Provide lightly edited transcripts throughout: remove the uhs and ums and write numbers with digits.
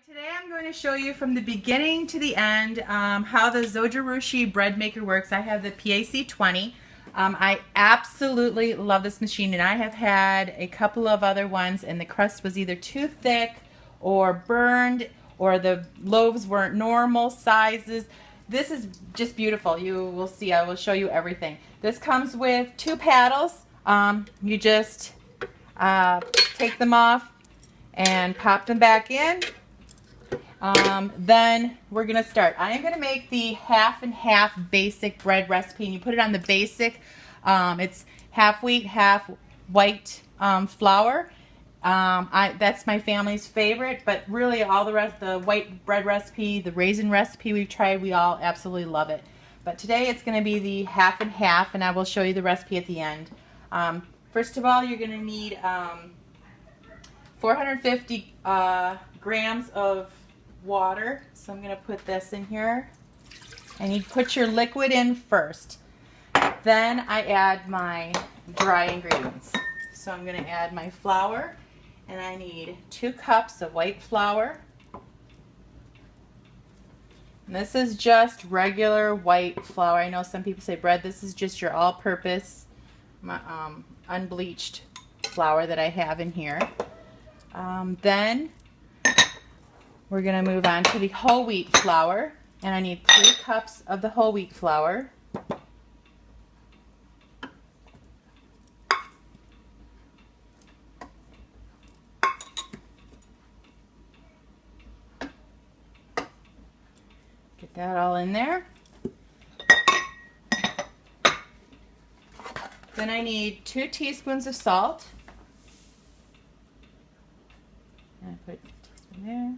Today I'm going to show you from the beginning to the end how the Zujirushi bread maker works. I have the PAC 20. I absolutely love this machine, and I have had a couple of other ones and the crust was either too thick or burned or the loaves weren't normal sizes. This is just beautiful. You will see. I will show you everything. This comes with two paddles. You just take them off and pop them back in. Then we're going to start. I am going to make the half and half basic bread recipe, and you put it on the basic. It's half wheat, half white flour. That's my family's favorite, but really all the rest, the white bread recipe, the raisin recipe we've tried, we all absolutely love it. But today it's going to be the half and half, and I will show you the recipe at the end. First of all, you're going to need 450 grams of water. So I'm going to put this in here, and you put your liquid in first. Then I add my dry ingredients. So I'm going to add my flour, and I need 2 cups of white flour. And this is just regular white flour. I know some people say bread. This is just your all-purpose unbleached flour that I have in here. Then we're going to move on to the whole wheat flour, and I need 3 cups of the whole wheat flour. Get that all in there. Then I need 2 teaspoons of salt. And I put a teaspoon there.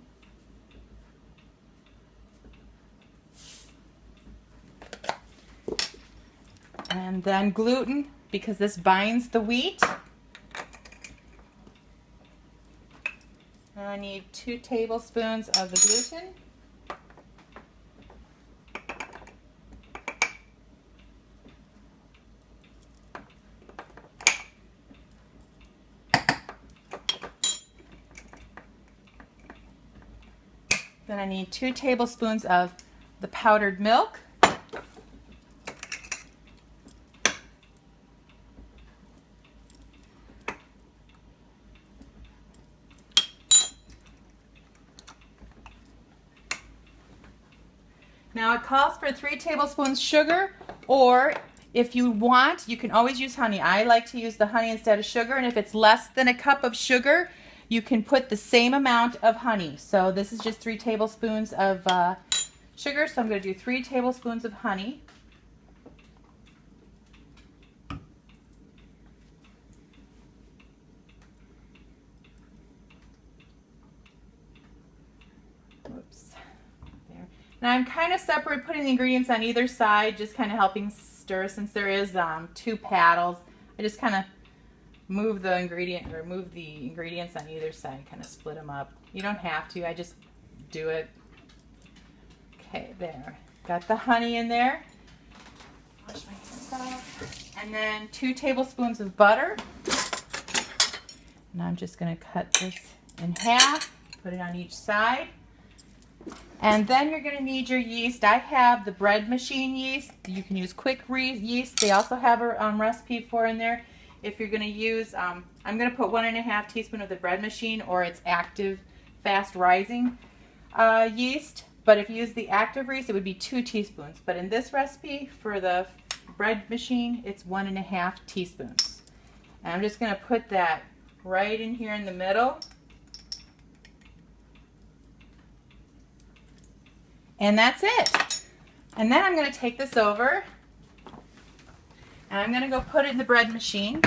And then gluten, because this binds the wheat. And I need 2 tablespoons of the gluten. Then I need 2 tablespoons of the powdered milk. Now it calls for 3 tablespoons sugar, or if you want, you can always use honey. I like to use the honey instead of sugar, and if it's less than a cup of sugar, you can put the same amount of honey. So this is just 3 tablespoons of sugar, so I'm going to do 3 tablespoons of honey. Whoops. There. Now I'm kind of separate, putting the ingredients on either side, just kind of helping stir. Since there is 2 paddles, I just kind of move the ingredients on either side, kind of split them up. You don't have to, I just do it. Okay, there. Got the honey in there. Wash my hands off. And then 2 tablespoons of butter. And I'm just going to cut this in half, put it on each side. And then you're going to need your yeast. I have the bread machine yeast. You can use quick yeast. They also have a recipe for in there. If you're going to use, I'm going to put 1.5 teaspoons of the bread machine, or its active fast rising yeast. But if you use the active yeast, it would be 2 teaspoons. But in this recipe for the bread machine, it's 1.5 teaspoons. And I'm just going to put that right in here in the middle. And that's it. And then I'm going to take this over, and I'm going to go put it in the bread machine.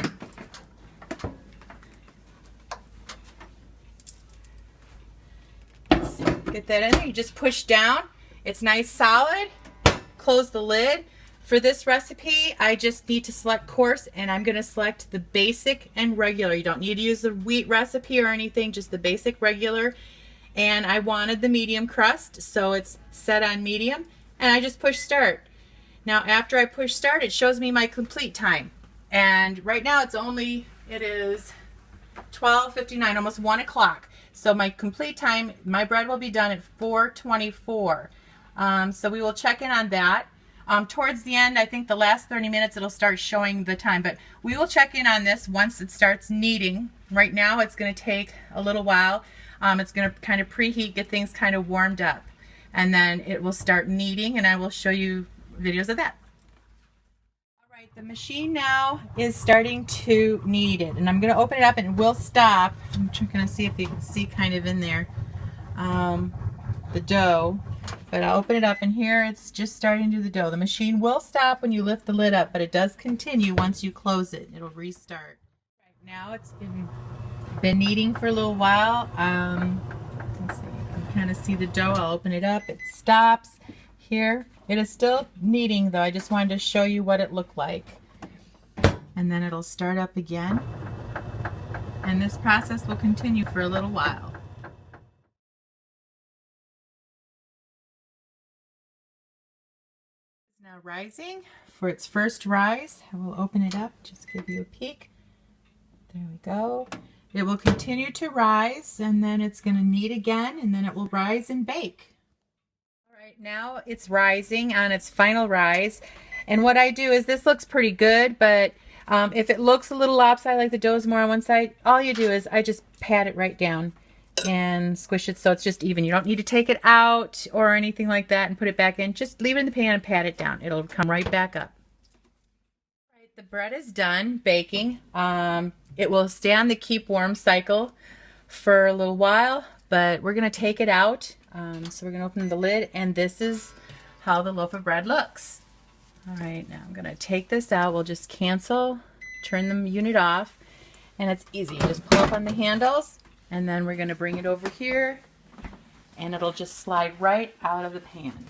Let's see, get that in there. You just push down. It's nice solid. Close the lid. For this recipe, I just need to select coarse, and I'm going to select the basic and regular. You don't need to use the wheat recipe or anything, just the basic regular. And I wanted the medium crust, so it's set on medium, and I just push start. Now after I push start, it shows me my complete time, and right now it is 12:59, almost 1 o'clock. So my complete time, my bread will be done at 4:24. So we will check in on that. Towards the end, I think the last 30 minutes, it'll start showing the time. But we will check in on this once it starts kneading. Right now, it's going to take a little while. It's going to kind of preheat, get things kind of warmed up. And then it will start kneading, and I will show you videos of that. All right, the machine now is starting to knead it. And I'm going to open it up, and it will stop. I'm going to see if you can see kind of in there the dough. But I'll open it up, and here it's just starting to do the dough. The machine will stop when you lift the lid up, but it does continue once you close it. It'll restart. Right now it's been kneading for a little while. Let's see, you can kind of see the dough. I'll open it up. It stops here. It is still kneading though. I just wanted to show you what it looked like. And then it'll start up again. And this process will continue for a little while. Now rising for its first rise. I will open it up, just give you a peek. There we go. It will continue to rise, and then it's going to knead again, and then it will rise and bake. All right, now it's rising on its final rise. And what I do is, this looks pretty good, but if it looks a little lopsided, like the dough is more on one side, all you do is I just pat it right down and squish it so it's just even. You don't need to take it out or anything like that and put it back in. Just leave it in the pan and pat it down. It'll come right back up. All right, the bread is done baking. It will stay on the keep warm cycle for a little while, but we're going to take it out. So we're going to open the lid, and this is how the loaf of bread looks. All right, now I'm going to take this out. We'll just cancel, turn the unit off, and it's easy. You just pull up on the handles. And then we're going to bring it over here, and it'll just slide right out of the pan.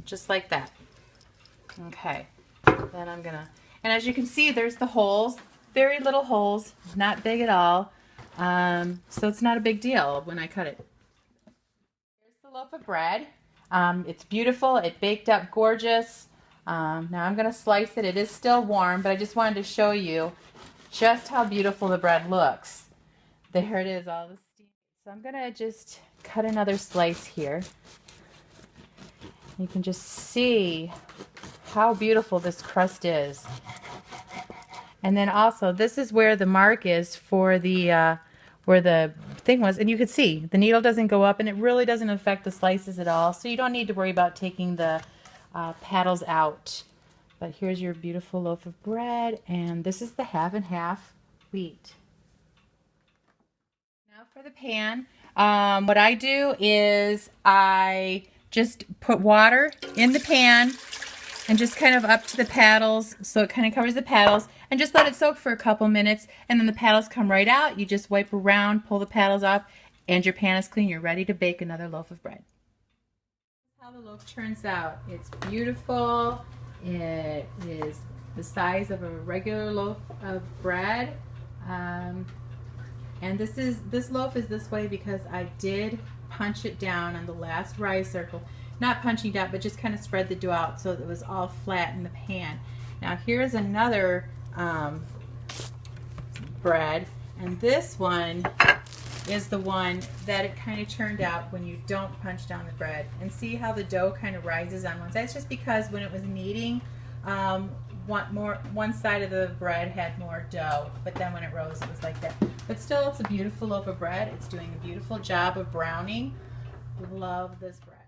Just like that. Okay. Then I'm going to, and as you can see, there's the holes. Very little holes. Not big at all. So it's not a big deal when I cut it. Here's the loaf of bread. It's beautiful. It baked up gorgeous. Now I'm going to slice it. It is still warm, but I just wanted to show you just how beautiful the bread looks. There it is, all the steam. So I'm going to just cut another slice here. You can just see how beautiful this crust is. And then also, this is where the mark is for the, where the thing was. And you can see, the needle doesn't go up, and it really doesn't affect the slices at all. So you don't need to worry about taking the paddles out. But here's your beautiful loaf of bread, and this is the half and half wheat. For the pan, what I do is I just put water in the pan and just kind of up to the paddles, so it kind of covers the paddles, and just let it soak for a couple minutes, and then the paddles come right out. You just wipe around, pull the paddles off, and your pan is clean. You're ready to bake another loaf of bread. This is how the loaf turns out. It's beautiful. It is the size of a regular loaf of bread. And this loaf is this way because I did punch it down on the last rise circle. Not punching down, but just kind of spread the dough out so that it was all flat in the pan. Now here's another bread, and this one is the one that it kind of turned out when you don't punch down the bread. And see how the dough kind of rises on one side? It's just because when it was kneading, one side of the bread had more dough, but then when it rose, it was like that. But still, it's a beautiful loaf of bread. It's doing a beautiful job of browning. Love this bread.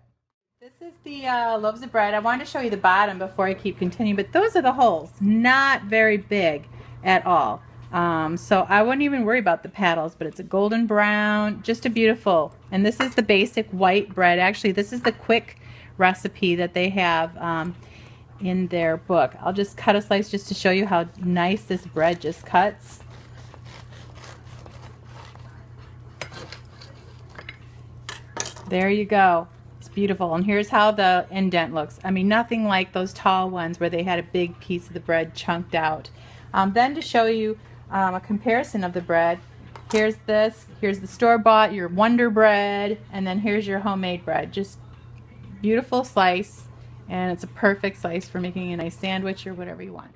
This is the loaves of bread. I wanted to show you the bottom before I keep continuing, but those are the holes. Not very big at all. So I wouldn't even worry about the paddles, but it's a golden brown, just a beautiful. And this is the basic white bread. Actually, this is the quick recipe that they have in their book. I'll just cut a slice just to show you how nice this bread just cuts. There you go. It's beautiful. And here's how the indent looks. I mean, nothing like those tall ones where they had a big piece of the bread chunked out. Then to show you a comparison of the bread, here's this. Here's the store-bought, your Wonder Bread, and then here's your homemade bread. Just beautiful slice, and it's a perfect slice for making a nice sandwich or whatever you want.